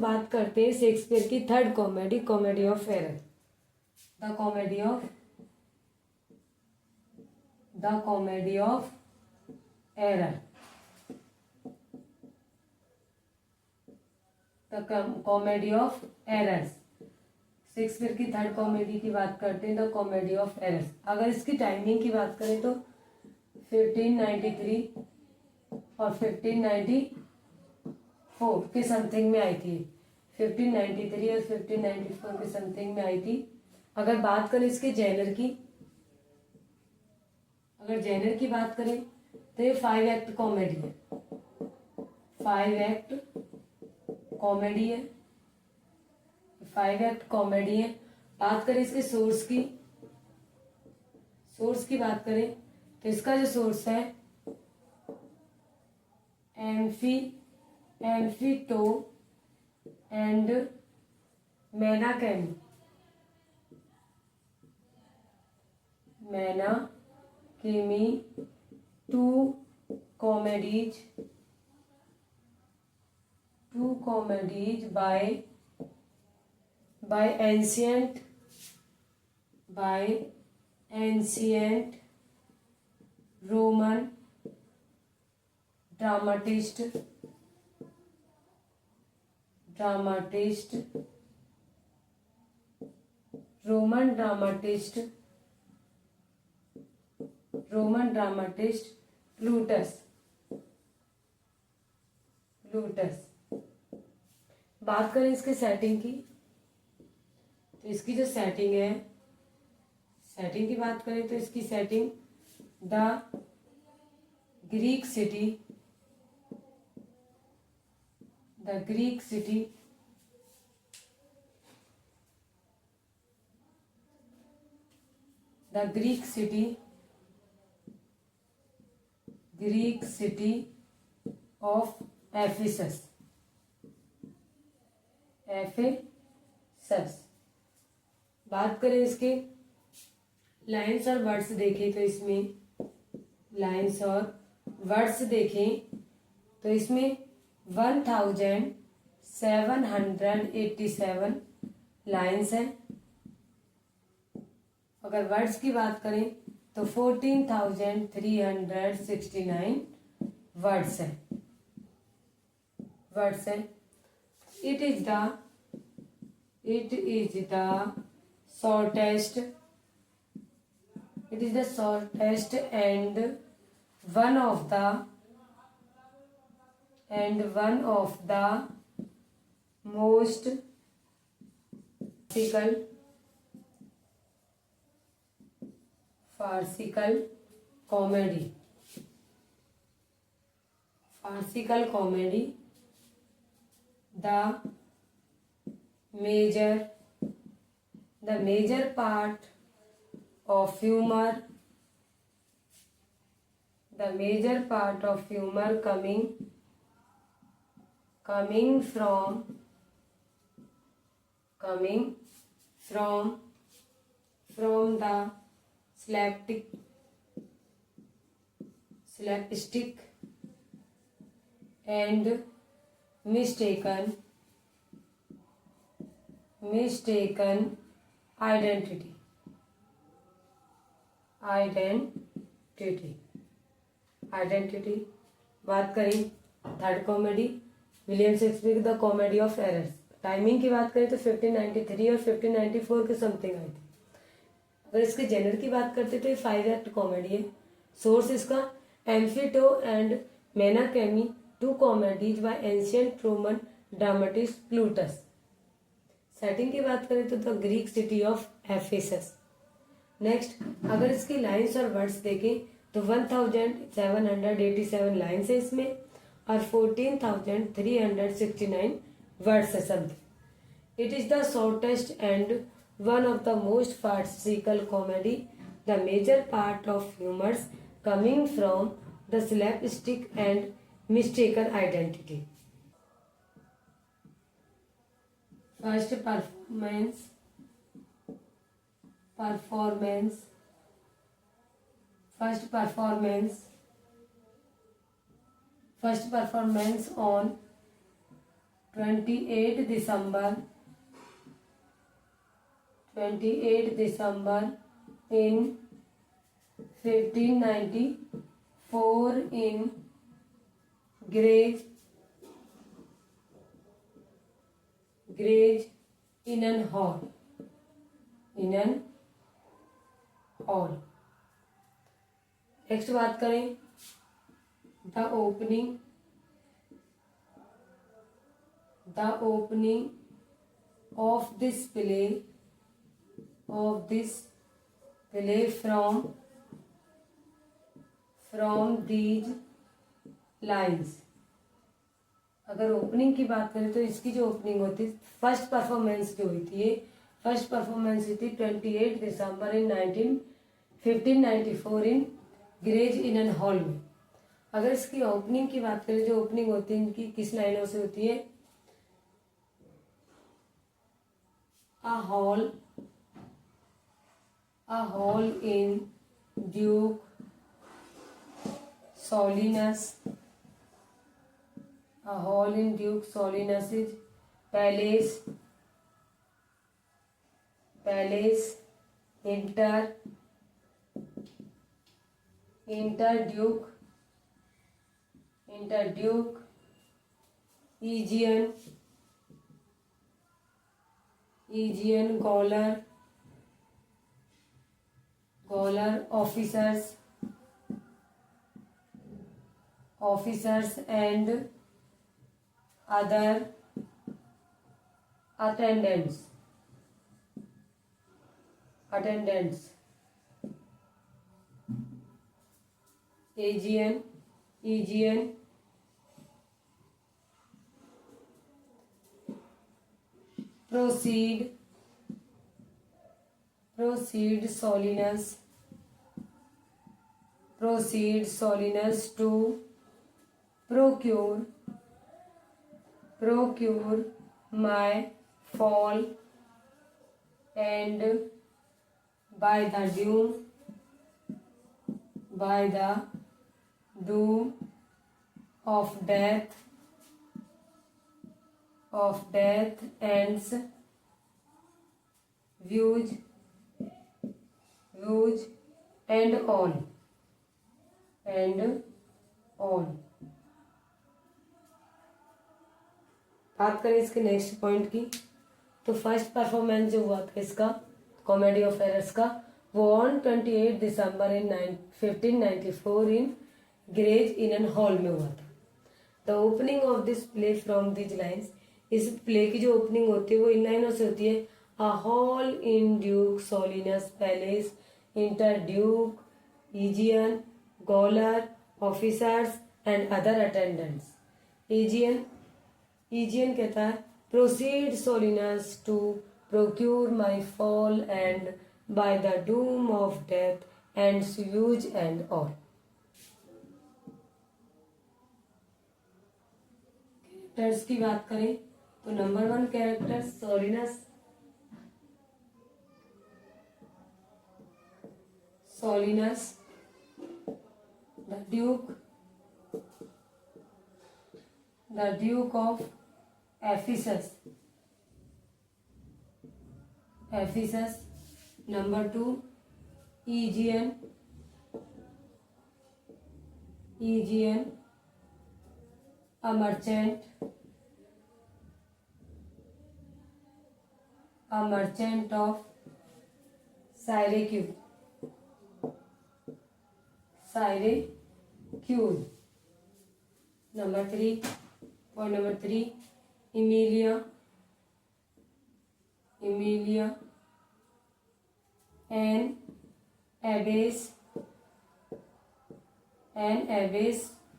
बात करते हैं शेक्सपियर की third comedy, comedy of error. The comedy of error. The comedy of errors. Shakespeare की थर्ड कॉमेडी की बात करते हैं, द कॉमेडी ऑफ एरर्स। अगर इसकी टाइमिंग की बात करें तो 1593 और 1594 के समथिंग में आई थी। 1593 और 1594 के समथिंग में आई थी। अगर बात करें इसके जेनर की, अगर जेनर की बात करें तो ये 5 एक्ट कॉमेडी है। 5 एक्ट कॉमेडी है। 5 एक्ट कॉमेडी है। बात करें इसके सोर्स की बात करें तो इसका जो सोर्स है Amphitruo and Menaechmi, two comedies by ancient Roman dramatist Plautus. बात करें इसके सेटिंग की तो इसकी जो सेटिंग है, सेटिंग की बात करें तो इसकी setting the Greek city of Ephesus. बात करें इसके लाइन्स और वर्ड्स देखें तो इसमें लाइन्स और वर्ड्स देखें तो इसमें 1787 लाइन्स हैं। अगर वर्ड्स की बात करें तो 14,369 वर्ड्स हैं। It is the shortest and one of the most farcical comedy. The major part of humor coming from the slapstick and mistaken identity। बात करें third comedy, William Shakespeare the comedy of errors. Timing की बात करें तो 1593 और 1594 के something I थी। अगर इसके जेनर की बात करते तो ये 5 एक्ट कॉमेडी है। सोर्स इसका Amphitruo and Menaechmi, two comedies by ancient Roman dramatist Plautus. Setting की बात करें तो the Greek city of Ephesus. Next अगर इसकी लाइन्स और वर्ड्स देखें तो 1787 लाइन्स है इसमें और 14,369 वर्ड्स है सब। It is the shortest and one of the most farcical comedy, the major part of humors coming from the slapstick and mistaken identity। First performance on 28 December in 1594 in Gray's Inn Hall. Next बात करें the opening of this play from these lines. अगर opening की बात करें तो इसकी जो opening होती है, फर्स्ट परफॉर्मेंस जो हुई थी, फर्स्ट परफॉर्मेंस हुई थी 28 December in 1594 in Gray's Inn Hall में। अगर इसकी ओपनिंग की बात करें, जो ओपनिंग होती है इनकी किस लाइनों से होती है, a hall in Duke Solinus's palace Interduke Aegean Gaular officers and other attendants Aegean proceed Solinus to procure my fall, and by the doom of death ends views and all. बात करें इसके नेक्स्ट पॉइंट की, तो first performance जो हुआ था इसका comedy of errors का, वो on 28 December in 1594 in Gray's Inn Hall में हुआ था। The opening of this play from these lines, इस प्ले की जो ओपनिंग होती है वो इन लाइनों से होती है, a hall in Duke Solinus palace enter Duke Aegean Gaular officers and other attendants। Aegean कहता है proceed Solinus to procure my fall, and by the doom of death and sewage and all। Characters की बात करें तो number 1 character Solinus the Duke of Ephesus। Number 2 Aegean a merchant of Syracuse। Number 3 Emilia an abbess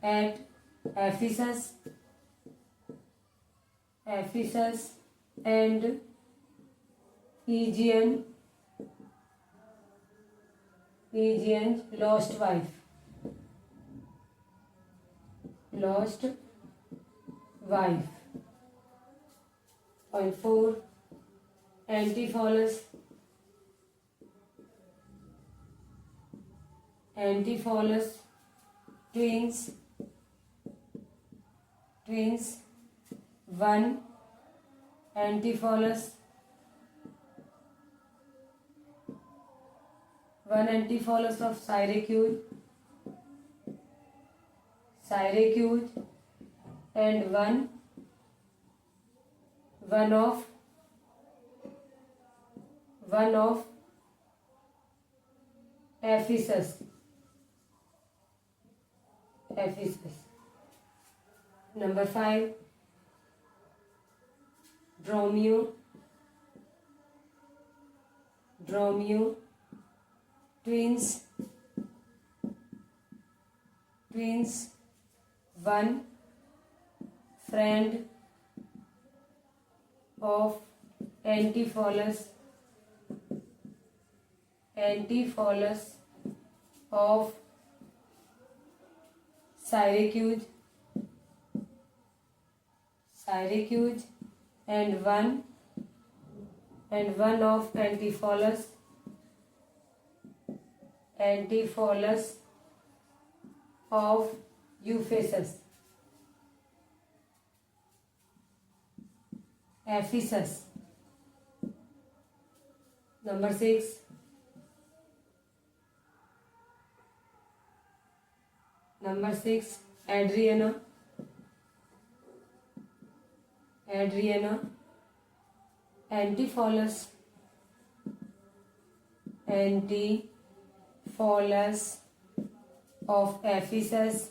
at Ephesus and Aegean's lost wife। Point 4 Antipholus twins one Antipholus, one Antipholus of Syracuse, and one of Ephesus. Number 5, Dromio, twins, one friend of Antipholus of Syracuse, and one of Antipholus of Ephesus. Number 6, Adriana, Antipholus of Ephesus,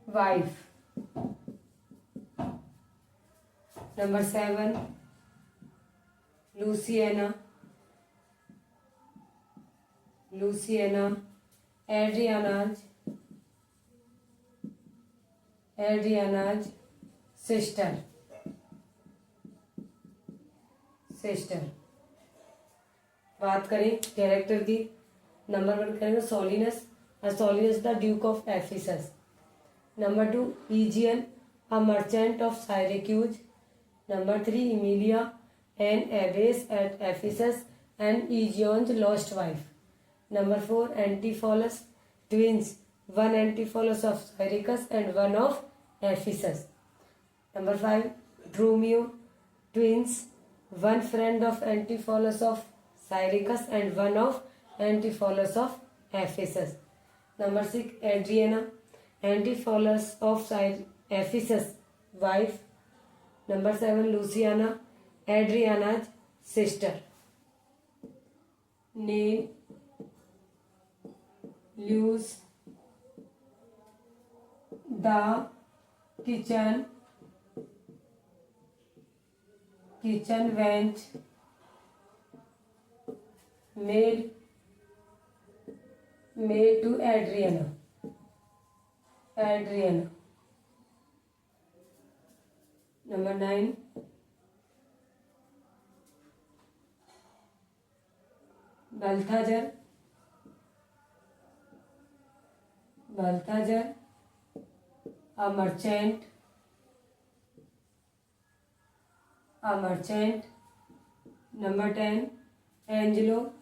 wife. Number 7, Luciana, Adriana's sister. बात करें character की, number 1 करेंगे Solinus the Duke of Ephesus. Number 2, Aegean, a merchant of Syracuse. Number 3, Emilia, an abbess at Ephesus and Aegeon's lost wife. Number 4, Antipholus, twins, one Antipholus of Syracuse and one of Ephesus. Number 5, Dromio, twins, one friend of Antipholus of Syracuse and one of Antipholus of Ephesus. Number 6, Adriana, Antipholus of Ephesus, wife. Number 7, Luciana, Adriana's sister. Name, use the kitchen went made to Adriana. Number 9, Balthazar, a merchant. Number 10, Angelo,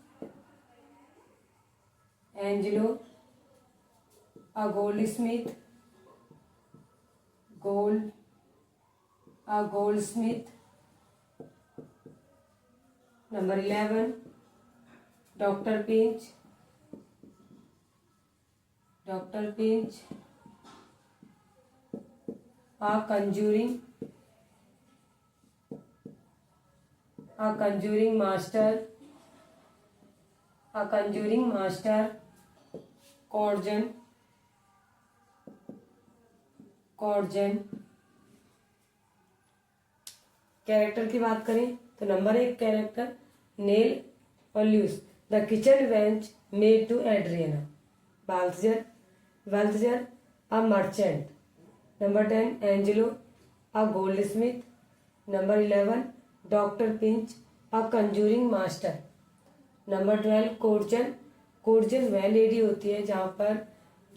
a goldsmith. Number 11, Dr. Pinch, a conjuring master. Courtesan. Character की बात करें तो number 1 character Nell पॉल्यूस, the kitchen wench maid to Adriana. Balthazar, a merchant. Number 10, Angelo, a goldsmith. Number 11, doctor Pinch, a conjuring master. Number 12, courtesan वह lady होती है जहाँ पर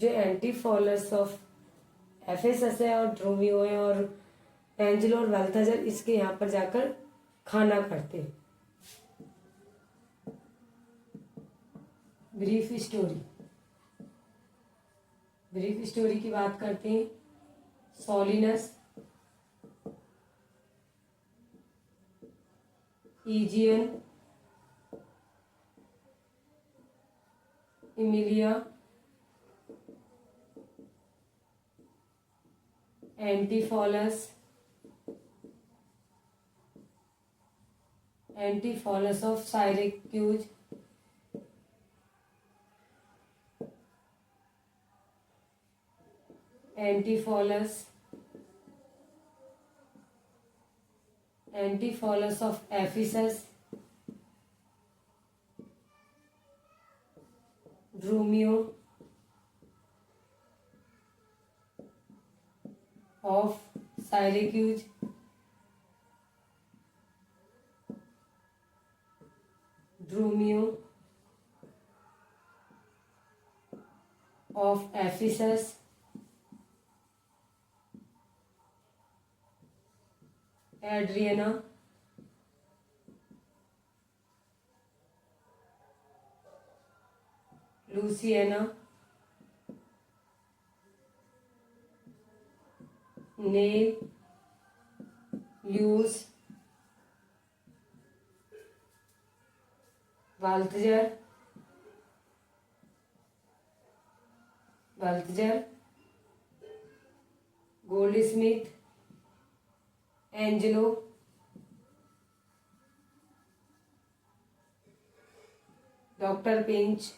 जो एंटीफॉलस ऑफ एफेसस है और ड्रोमियो है और एंजेलो और बाल्थाजर इसके यहाँ पर जाकर खाना करते. ब्रीफ ब्रीफ स्टोरी की बात करते हैं। Solinus, Aegeon, Emilia, Antipholus, Antipholus of Syracuse, Antipholus, Antipholus of Ephesus, Dromio of Syracuse, Dromio of Ephesus, Adriana, Luciana, Nell, Luce, Balthazar, goldsmith, Angelo, doctor Pinch,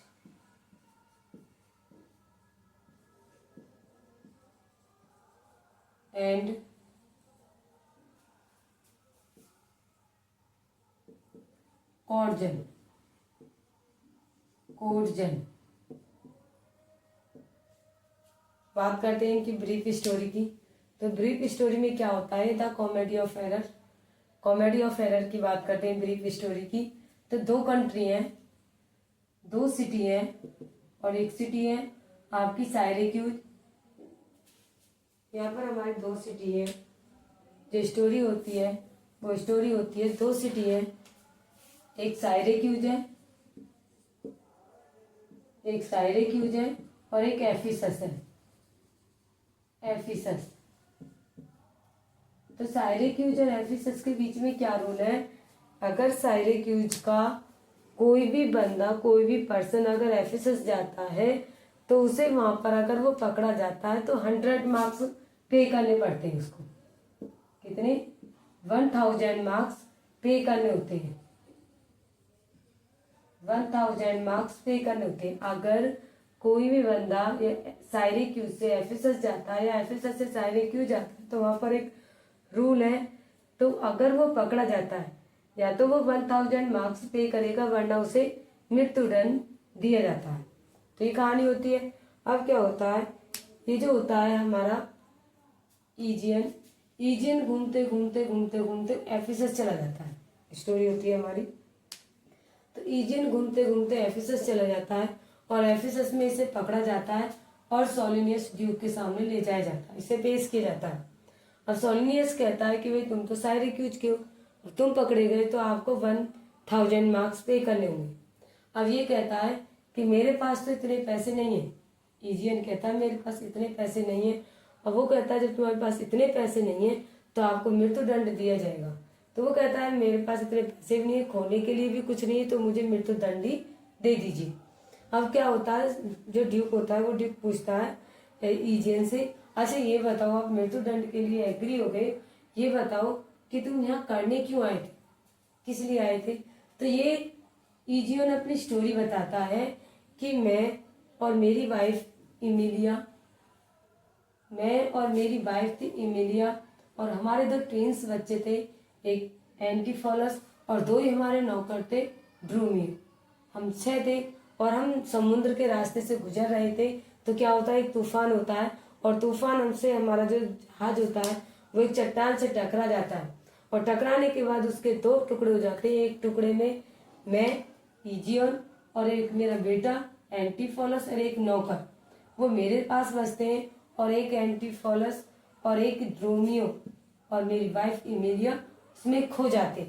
and courtesan. बात करते हैं कि brief story की। तो ब्रीफ स्टोरी में क्या होता है, the comedy of error. Comedy of error की बात करते हैं ब्रीफ स्टोरी की। तो 2 कंट्री हैं, 2 सिटी हैं, और एक सिटी है आपकी साइरेक्यूज। यहाँ पर हमारी 2 सिटी है। जो स्टोरी होती है वो स्टोरी होती है 2 सिटी है, एक साइरेक्यूज है, और एक एफिसस है। तो साइरेक्यूज और एफिसस के बीच में क्या रूल है, अगर साइरेक्यूज का कोई भी बंदा, कोई भी पर्सन अगर एफिसस जाता है तो उसे वहां पर अगर वो पकड़ा जाता है तो 100 मार्क्स पे करने पड़ते हैं उसको। कितने? 1000 मार्क्स पे करने होते हैं। 1000 मार्क्स पे करने होते हैं। अगर कोई भी बंदा साइरेक्यूज से एफिसस जाता है या एफिसस से साइरेक्यूज जाता है तो वहां पर एक रूल है। तो अगर वो पकड़ा जाता है या तो वो 1000 मार्क्स पे करेगा, वरना उसे मृत्युदंड दिया जाता है। तो ये कहानी होती है। अब क्या होता है, ये जो होता है हमारा ईजियन घूमते घूमते घूमते घूमते एफिसस चला जाता है। स्टोरी होती है हमारी। तो ईजियन घूमते घूमते एफिसस चला जाता है और एफिसस में इसे पकड़ा जाता है और सोलिनियस ड्यूक के सामने ले जाया जाता है, इसे पेश किया जाता है। अब सोलिनियस कहता है कि भाई तुम तो साइरेक्यूज के हो, तुम पकड़े गए तो आपको 1000 मार्क्स पे करने होंगे। अब ये कहता है कि मेरे पास तो इतने पैसे नहीं है। ईजियन कहता है मेरे पास इतने पैसे नहीं है। अब वो कहता है जब तुम्हारे पास इतने पैसे नहीं है तो आपको मृत्युदंड दिया जाएगा। तो वो कहता है मेरे पास इतने पैसे भी नहीं है, खोने के लिए भी कुछ नहीं है, तो मुझे मृत्युदंड ही दे दीजिए। अब क्या होता है, जो ड्यूक होता है वो ड्यूक पूछता है ईजियन से, अच्छा ये बताओ आप मृत्युदंड के लिए एग्री हो गए, ये बताओ कि तुम यहाँ करने क्यों आए थे, किस लिए आए थे। तो ये ईजियन अपनी स्टोरी बताता है कि मैं और मेरी वाइफ इमिलिया और हमारे 2 ट्विंस बच्चे थे, एक एंटीफॉलस और 2 ही हमारे नौकर थे ड्रूमियो। हम 6 थे और हम समुद्र के रास्ते से गुजर रहे थे। तो क्या होता है, एक तूफान होता है और तूफान हमसे, हमारा जो जहाज होता है वो एक चट्टान से टकरा जाता है और टकराने के बाद उसके 2 टुकड़े हो जाते हैं। एक टुकड़े में मैं ईजियन और एक मेरा बेटा एंटीफॉलस और एक नौकर वो मेरे पास बसते हैं, और एक एंटीफॉलस और एक ड्रोमियो और मेरी वाइफ इमिलिया उसमें खो जाते।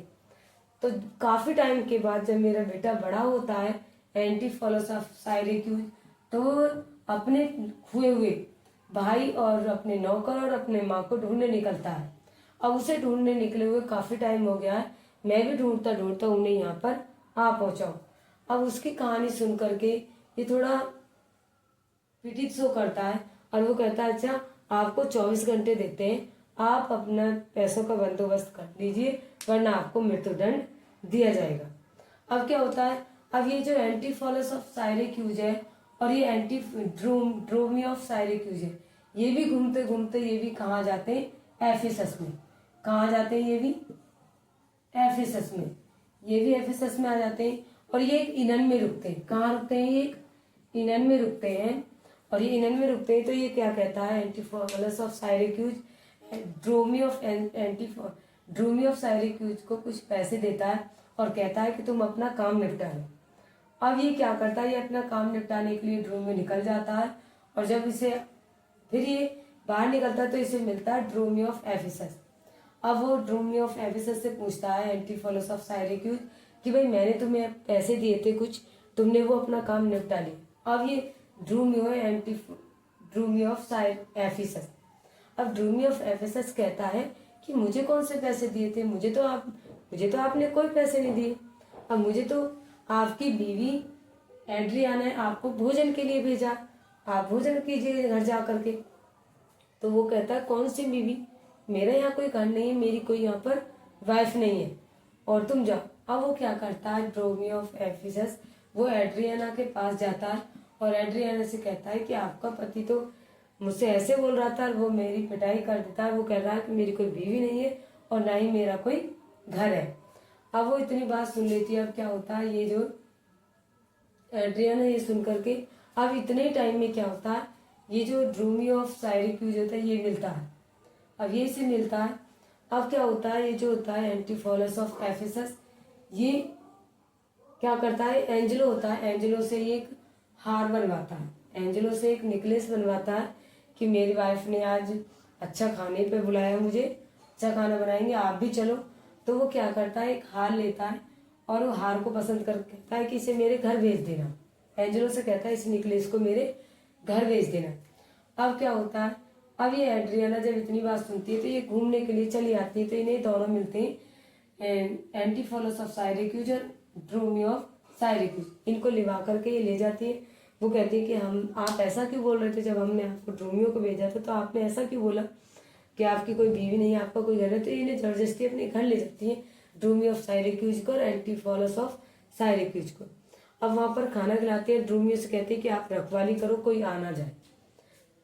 तो काफी टाइम के बाद जब मेरा बेटा बड़ा होता है एंटीफॉलस ऑफ साइरेक्यूज, तो अपने हुए हुए भाई और अपने नौकर और अपने माँ को ढूंढने निकलता है। अब उसे ढूंढने निकले हुए काफी टाइम हो गया है, मैं भी ढूंढता ढूंढता उन्हें यहाँ पर आ पहुंचा हूँ। अब उसकी कहानी सुन करके ये थोड़ा पीड़ित शो करता है और वो कहता है अच्छा आपको 24 घंटे देते हैं, आप अपना पैसों का बंदोबस्त कर लीजिए वरना आपको मृत्युदंड दिया जाएगा। अब क्या होता है, अब ये जो एंटीफॉलस ऑफ साइरेक्यूज है और ये एंटी ड्रोमी ऑफ साइरेक्यूज है, ये भी घूमते घूमते ये भी कहाँ जाते हैं, एफिसस में। कहाँ जाते हैं ये भी, एफिसस में। ये भी एफिसस में आ जाते हैं और ये एक इनन में रुकते हैं। कहाँ रुकते हैं, ये एक इनन में रुकते हैं और ये इनन में रुकते हैं। तो ये क्या कहता है, एंटीफॉलस ऑफ साइरेक्यूज ड्रोमी ऑफ साइरेक्यूज को कुछ पैसे देता है और कहता है कि तुम अपना काम निपटा लो। अब ये क्या करता है, ये अपना काम निपटाने के लिए ड्रोमी निकल जाता है और जब इसे फिर ये बाहर निकलता है तो इसे मिलता है ड्रोमी ऑफ एफिसस। अब वो ड्रोमी ऑफ एफिसस से पूछता है एंटीफॉलस ऑफ साइरेक्यूज कि भाई मैंने तुम्हें पैसे दिए थे कुछ, तुमने वो अपना काम निपटा लिया। अब ये ड्रोमी ऑफ एफिसस, अब ड्रोमी ऑफ एफिसस कहता है कि मुझे कौन से पैसे दिए थे, मुझे तो आपने कोई पैसे नहीं दिए। अब मुझे तो आपकी बीवी एड्रियाना ने आपको भोजन के लिए भेजा, आप भोजन कीजिए घर जा करके। तो वो कहता है कौन सी बीवी, मेरा यहाँ कोई घर नहीं है, मेरी कोई यहाँ पर वाइफ नहीं है और तुम जाओ। अब वो क्या करता है, ड्रोमी ऑफ एफिसस वो एड्रियाना के पास जाता है और एड्रियाना से कहता है कि आपका पति तो मुझसे ऐसे बोल रहा था, वो मेरी पिटाई कर देता है, वो कह रहा है कि मेरी कोई बीवी नहीं है और ना ही मेरा कोई घर है। अब वो इतनी बात सुन लेती है। अब क्या होता है, ये जो एड्रियाना ये सुन करके अब इतने टाइम में क्या होता है, ये जो ड्रोमी ऑफ साइरेक्यूज होता है ये मिलता है। अब ये इसे मिलता है। अब क्या होता है, ये जो होता है एंटीफॉलस ऑफ एफिसस ये क्या करता है, एंजेलो होता है, एंजेलो से ये एक हार बनवाता है, एंजेलो से एक नेकलेस बनवाता है कि मेरी वाइफ ने आज अच्छा खाने पे बुलाया, मुझे अच्छा खाना बनाएंगे, आप भी चलो। तो वो क्या करता है, एक हार लेता है और वो हार को पसंद कर कहता है कि इसे मेरे घर भेज देना। एंजेलो से कहता है इस नेकलेस को मेरे घर भेज देना। अब क्या होता है, अब ये एड्रियाना जब इतनी बात सुनती है तो ये घूमने के लिए चली आती है। तो इन्हें दोनों मिलते हैं, एंटीफॉलस ऑफ साइरेक्यूज और ड्रोमी ऑफ साइरेक्यूज, इनको लिवा करके ये ले जाती है। वो कहती है कि आप ऐसा क्यों बोल रहे थे, जब हमने आपको ड्रोमियो को भेजा था तो आपने ऐसा क्यों बोला कि आपकी कोई बीवी नहीं है, आपका कोई घर है। तो इन्हें जबरदस्ती अपने घर ले जाती है, ड्रोमी ऑफ साइरेक्यूज को और एंटीफॉलस ऑफ साइरेक्यूज को। अब वहां पर खाना खिलाते हैं, ड्रोमियो से कहते हैं कि आप रखवाली करो, कोई आ ना जाए,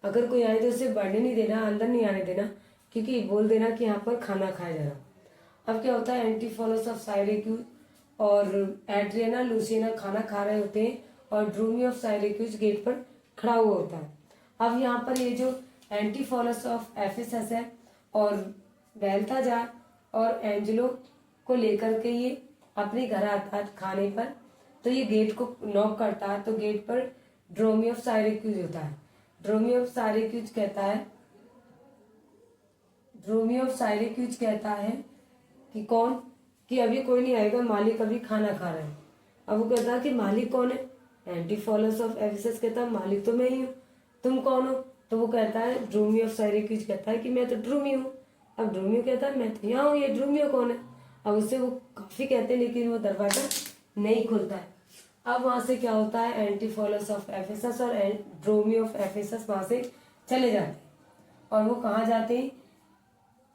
अगर कोई आए तो उसे बढ़ने नहीं देना, अंदर नहीं आने देना, क्योंकि बोल देना कि यहाँ पर खाना खाया जा रहा। अब क्या होता है, एंटीफॉलस ऑफ साइरेक्यूज और एड्रियाना लूसियाना खाना खा रहे होते हैं और ड्रोमी ऑफ साइरेक्यूज गेट पर खड़ा हुआ होता है। अब यहाँ पर ये जो एंटीफॉलस ऑफ एफिसस है और बैल्थाजार और एंजेलो को लेकर के ये अपने घर आता है खाने पर। तो ये गेट को नॉक करता है तो गेट पर ड्रोमी ऑफ साइरेक्यूज होता है। ड्रोमी ऑफ साइरेक्यूज कहता है कि कौन, कि अभी कोई नहीं आएगा, मालिक अभी खाना खा रहा है। अब वो कहता है कि मालिक कौन है, एंटीफॉलस ऑफ एफिसस कहता है मालिक तो मैं ही हूँ, तुम कौन हो। तो वो कहता है, ड्रोमी ऑफ साइरेक्यूज कहता है कि मैं तो ड्रोमियो हूँ। अब ड्रोमियो कहता है मैं तो यहाँ हूँ, ये ड्रोमियो कौन है। अब उससे वो काफी कहते हैं लेकिन वो दरवाजा नहीं खुलता है। अब वहां से क्या होता है, एंटीफॉलस ऑफ एफिसस और ड्रोमी ऑफ एफिसस वहां से चले जाते हैं और वो कहाँ जाते हैं,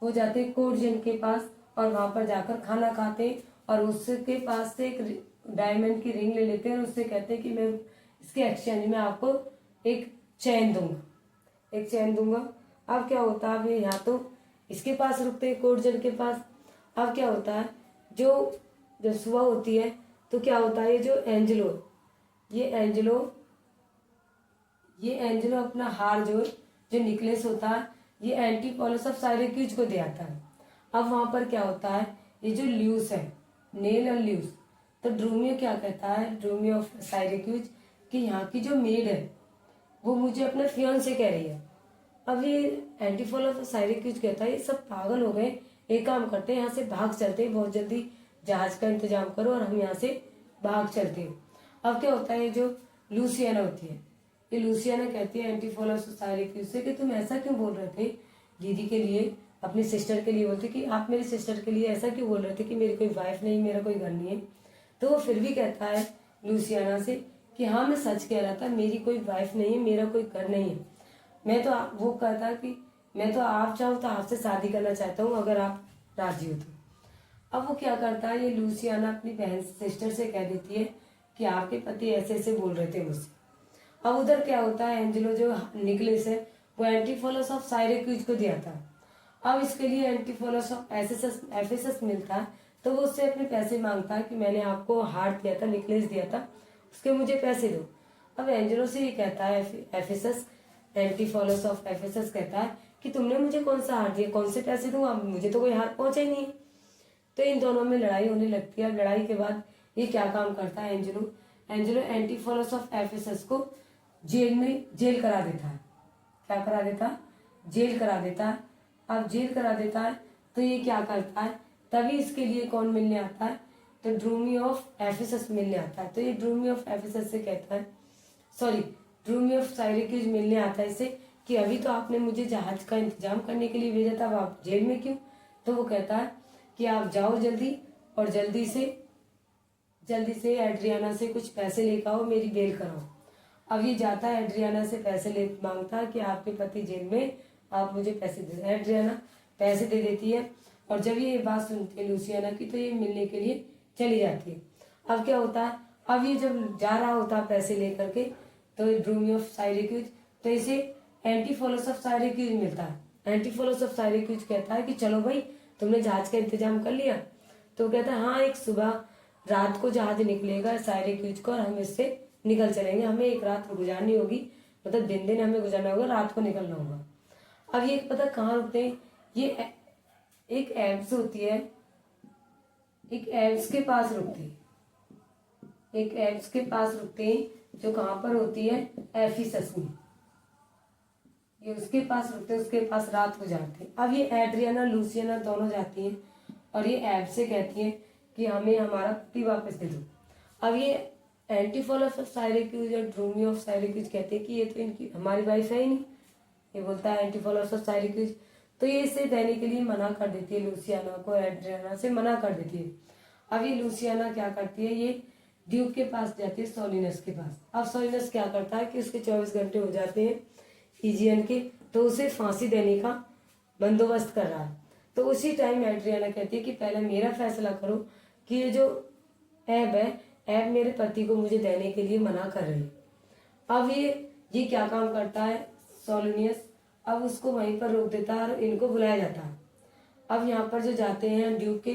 वो जाते हैं कोर्जन के पास और वहां पर जाकर खाना खाते हैं और उसके पास से एक डायमंड की रिंग ले लेते हैं और उससे कहते हैं कि मैं इसके एक्सचेंज में आपको एक चैन दूंगा। अब क्या होता है, अब ये यहाँ तो इसके पास रुकते हैं, कोर्जन के पास। अब क्या होता है, जो जब सुबह होती है तो क्या होता है, ये एंजेलो अपना हार जो नेकलेस होता है ये एंटीफॉलस ऑफ साइरेक्यूज को दे आता है। अब वहां पर क्या होता है, ये जो ल्यूस है, नेल और ल्यूस, तो ड्रोमियो क्या कहता है, ड्रोमियो ऑफ साइरेक्यूज कि यहाँ की जो मेड है वो मुझे अपने फियांसे कह रही है। अब ये एंटीफॉलस ऑफ साइरेक्यूज कहता है ये सब पागल हो गए, एक काम करते हैं यहाँ से भाग चलते हैं, बहुत जल्दी जहाज का इंतजाम करो और हम यहाँ से भाग चलते हैं। अब क्या होता है, जो लूसियाना होती है, कि लूसियाना कहती है एंटीफोलस ऑफ साइरेक्यूज से कि तुम ऐसा क्यों बोल रहे थे दीदी के लिए, अपनी सिस्टर के लिए बोलते कि आप मेरी सिस्टर के लिए ऐसा क्यों बोल रहे थे कि मेरी कोई वाइफ नहीं, मेरा कोई घर नहीं है। तो वो फिर भी कहता है लूसियाना से कि हाँ मैं सच कह रहा था, मेरी कोई वाइफ नहीं है, मेरा कोई घर नहीं है। मैं तो वो कहता कि मैं तो आप चाहो तो आपसे शादी करना चाहता हूँ अगर आप राजी हो तो। अब वो क्या करता है, ये लूसियाना अपनी बहन सिस्टर से कह देती है कि आपके पति ऐसे ऐसे बोल रहे थे मुझसे। अब उधर क्या होता है, एंजेलो जो निकलेस है वो एंटीफोलस ऑफ साइरेक्यूज को दिया था। अब इसके लिए एंटीफोलस ऑफ एफेसस मिलता है, तो वो उससे अपने पैसे मांगता है कि मैंने आपको हार्ट दिया था, निकलेस दिया था, उसके मुझे पैसे दो। अब एंजेलो से ये कहता है एफेसस, एंटीफोलस ऑफ एफेसस कहता है कि तुमने मुझे कौन सा हार दिया, कौन से पैसे दूंगा, मुझे तो कोई हार पहुंचा ही नहीं है। तो इन दोनों में लड़ाई होने लगती है। लड़ाई के बाद ये क्या काम करता है, एंजेलो एंटीफोलस ऑफ एफेसस को जेल करा देता है। क्या करा देता है? जेल करा देता है। अब जेल करा देता है तो ये क्या करता है, तभी इसके लिए कौन मिलने आता है, तो ड्रूमी ऑफ एफेसस मिलने आता है। तो ये ड्रूमी ऑफ एफेसस से कहता है, सॉरी ड्रूमी ऑफ साइरेक्यूज मिलने आता है इसे कि अभी तो आपने मुझे जहाज का इंतजाम करने के लिए भेजा था, अब आप जेल में क्यों। तो वो कहता है कि आप जाओ जल्दी और जल्दी से एड्रियाना से कुछ पैसे लेकर आओ, मेरी बेल कराओ। अब ये जाता है एड्रियाना से पैसे ले मांगता है कि आपके पति जेल में, आप मुझे पैसे दे। एड्रियाना पैसे दे देती है और जब ये बात सुनती है लूसियाना की तो ये मिलने के लिए चली जाती है। अब क्या होता है, अब ये जब जा रहा होता है पैसे लेकर के, तो ड्रूमी ऑफ साइरेक्यूज, तो इसे एंटीफोलस ऑफ साइरेक्यूज मिलता है। एंटीफोलस ऑफ साइरेक्यूज कहता है कि चलो भाई तुमने जहाज का इंतजाम कर लिया। तो कहता है हाँ, एक सुबह रात को जहाज निकलेगा साइरेक्यूज को और हम इससे निकल चलेंगे, हमें एक रात गुजारनी होगी, मतलब दिन हमें गुजारना होगा, रात को निकलना होगा। अब ये पता कहाँ रुकते हैं, ये एक एब्स होती है, एक एब्स के पास रुकती है, एक एब्स के पास रुकते हैं जो कहाँ पर होती है, एफिसस में। ये उसके पास रुकते हैं, उसके पास रात गुजारते हैं। अब ये एड्रियाना लूसियाना दोनों जाती हैं और ये एब्स से कहती हैं कि हमें हमारा पति वापस दे दो। अब ये एंटीफोलस ऑफ साइरेक्यूज और ड्रूमी ऑफ साइरेक्यूज कहते हैं कि ये तो इनकी हमारी वाइफ है ही नहीं। ये बोलता है एंटीफोलस ऑफ साइरेक्यूज, तो ये इसे देने के लिए मना कर देती है, लूसियाना को एड्रियाना से मना कर देती है। अब ये लूसियाना क्या करती है, ये ड्यूक के पास जाती है, सोलिनस के पास। अब सोलिनस क्या करता है कि उसके 24 घंटे हो जाते हैं ईजियन के, तो उसे फांसी देने का बंदोबस्त कर रहा है। तो उसी टाइम एड्रियाना कहती है कि पहले मेरा फैसला करो कि ये जो ऐब है, ऐब मेरे पति को मुझे देने के लिए मना कर रही है। अब ये क्या काम करता है सोलिनियस, अब उसको वहीं पर रोक देता है और इनको बुलाया जाता है। अब यहाँ पर जो जाते हैं ड्यूक के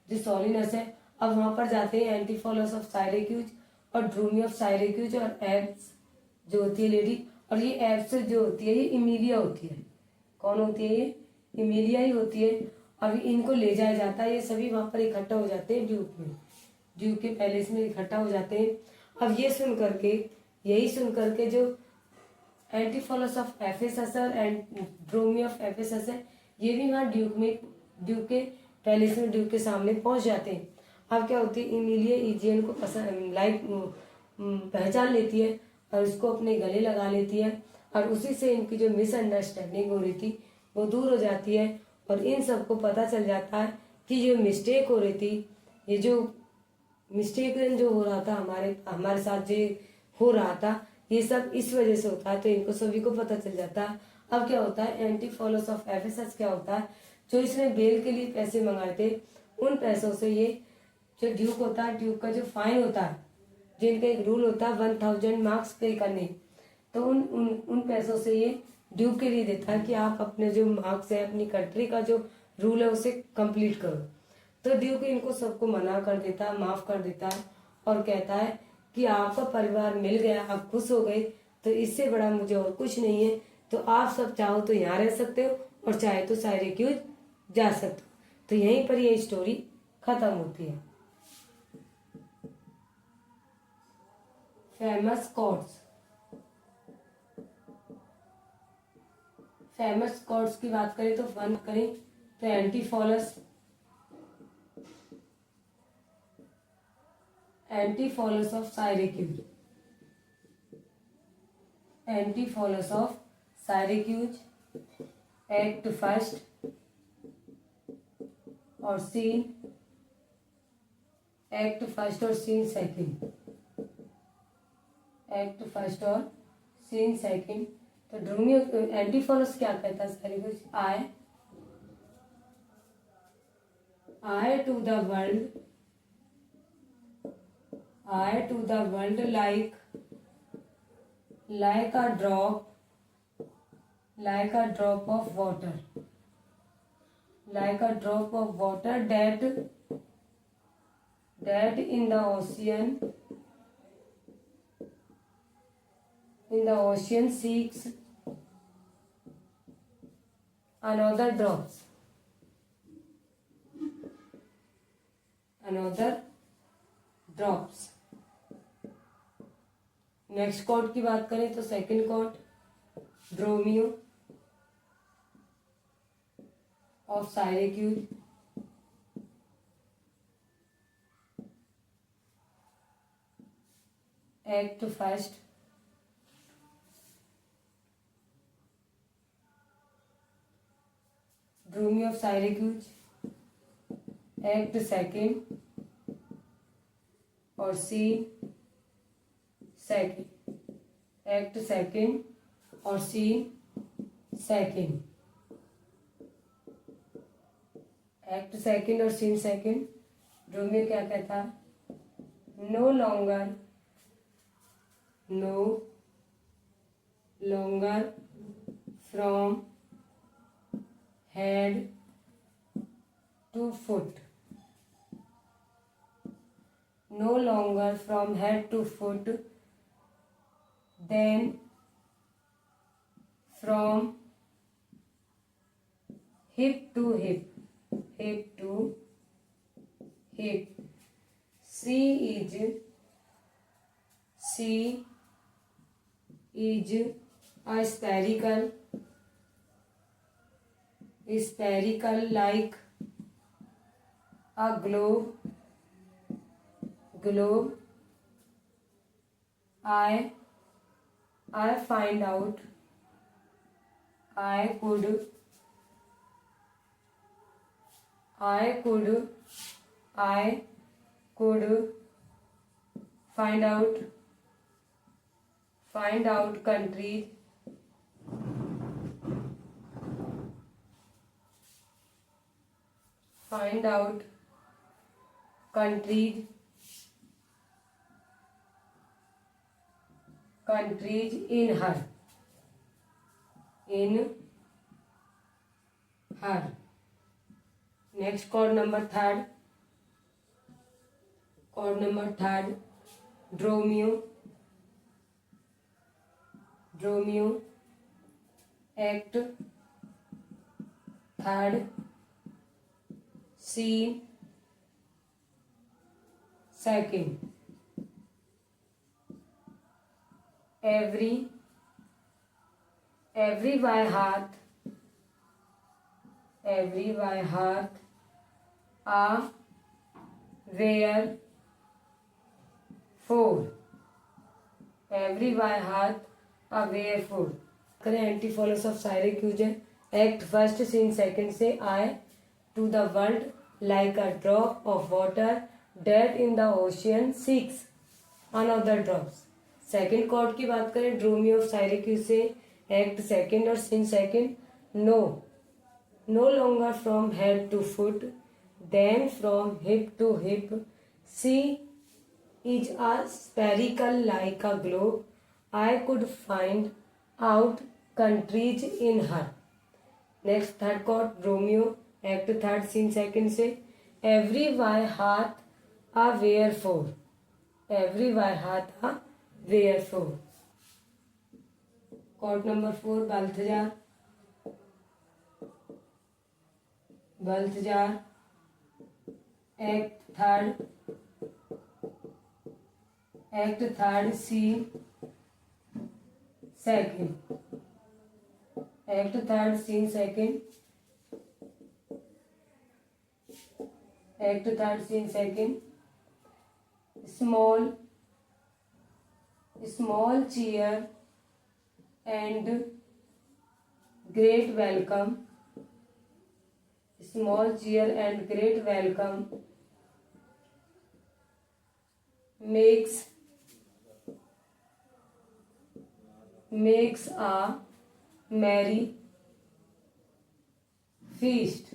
जो सोलिनस है, अब वहां पर जाते हैं एंटीफोलस ऑफ साइरेक्यूज और ड्रूमी ऑफ साइरेक्यूज और एब्स जो होती है लेडी, और ये एब्स जो होती है ये इमीलिया होती है। कौन होती है ये? इमीलिया ही होती है। अब इनको ले जाया जाता है, ये सभी वहां पर इकट्ठा हो जाते हैं ड्यूक में, ड्यूक के पैलेस में इकट्ठा हो जाते हैं। अब ये सुन करके, यही सुन करके जो Antipholus of Ephesus and Dromio of Ephesus है, ये भी वहाँ ड्यूक के पैलेस में, ड्यूक के सामने पहुंच जाते हैं। अब क्या होती है, इमीलिया इजियन को पहचान लेती है और उसको अपने गले लगा लेती है और उसी से इनकी जो मिसअंडरस्टैंडिंग हो रही थी वो दूर हो जाती है और इन सबको पता चल जाता है कि जो मिस्टेक हो रही थी, ये जो मिस्टेक जो हो रहा था हमारे साथ जो हो रहा था, ये सब इस वजह से होता है। तो इनको सभी को पता चल जाता है। अब क्या होता है, एंटीफोलस ऑफ एफेसस क्या होता है, जो इसने बेल के लिए पैसे मंगाए थे, उन पैसों से ये जो ड्यूक होता है, ड्यूक का जो फाइन होता है, जिनका एक रूल होता है 1000 मार्क्स पे करने, तो उन पैसों से ये ड्यूक के लिए देता है कि आप अपने जो मार्क्स है, अपनी कंट्री का जो रूल है उसे कंप्लीट करो। तो ड्यूक इनको सबको मना कर देता है, माफ कर देता है और कहता है कि आपका परिवार मिल गया, आप खुश हो गए, तो इससे बड़ा मुझे और कुछ नहीं है। तो आप सब चाहो तो यहाँ रह सकते हो और चाहे तो साइरेक्यूज जा सकते हो। तो यहीं पर ये स्टोरी खत्म होती है। फेमस कोट्स, फेमस कोट्स की बात करें तो वन करें तो एंटीफोलस of साइरेक्यूज, Antipholus of Syracuse, act first और scene, act first और scene second, act first और scene second। तो ड्रोमियो एंटीफोलस क्या कहता है साइरेक्यूज? I to the world, I to the world like a drop of water, like a drop of water that in the ocean seeks another drops, next quote की बात करें तो second quote Dromio of Syracuse, act first Dromio of Syracuse, act second और scene second, act second और scene second, act second और scene second. Dromio क्या कहता? No longer from head to foot, no longer from head to foot, then from hip to hip, She is a spherical like a globe. I find out I could find out countries in her. Next chord number third, Dromio, act third, scene second, every by heart, a where for, every by heart a where for। करें Antipholus of Syracuse, act first scene second से I to the world like a drop of water that in the ocean seeks another drops. Second quote की बात करें Dromio of Syracuse से, act second और scene second, no longer from head to foot than from hip to hip, she is a spherical like a globe, I could find out countries in her। Next third cord Romeo, act third scene second से, every by hath a wherefore, quote number 4 Balthazar, act third scene second, act third scene second, small cheer and great welcome, small cheer and great welcome makes a merry feast.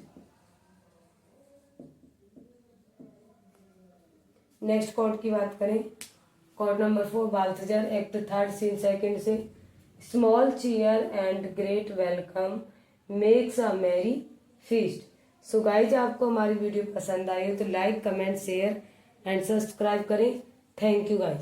Next quote की बात करें, quote number 4 Balthazar act 3 scene 2 से, small cheer and great welcome makes a merry feast. So guys, आपको हमारी video पसंद आई हो तो like, comment, share and subscribe करें। Thank you guys.